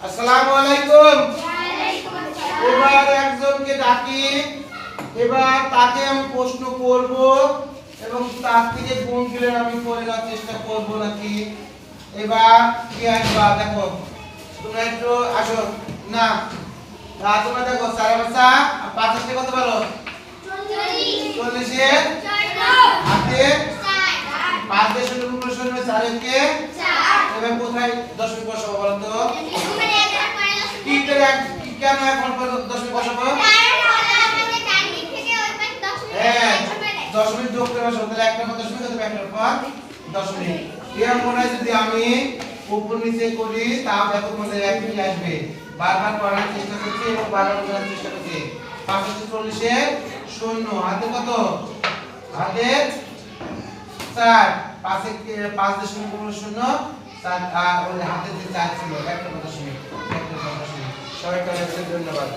আসসালামু আলাইকুম। এবার একজনকে ডাকি, এবার তাকে আমি প্রশ্ন করব এবং তার থেকে কোনগুলো আমি করে নেওয়ার চেষ্টা করব নাকি। এবার কি আসবা দেখো, তোমরা একটু আসো না। তোমরা দেখো সারা বাচ্চা 50 থেকে কত বলো? 40 এর হাতে 5 দিয়ে শুরু করে শুরু 4 কে 4। এবার কোথায় দশমিক বসাবো বলো তো? কি করে কেন এখন দশমিক বসাবো? হ্যাঁ, দশমিক যোগ করে বসাবো, তাহলে একটা পর দশমিক হবে, একটা পর দশমিক। এর মনে যদি আমি উপর নিচে করি তাও দেখো মনে একই আসবে। বারবার করার চেষ্টা করছি এবং বারবার করার চেষ্টা করছি। 540 এর 0 হাতে কত? হাতে 4। 5 দিয়ে শুরু করলে 0, 4 আর ওই হাতে যে 4 ছিল একটা দশমিক, একটা দশমিক। সবাইকে ধন্যবাদ।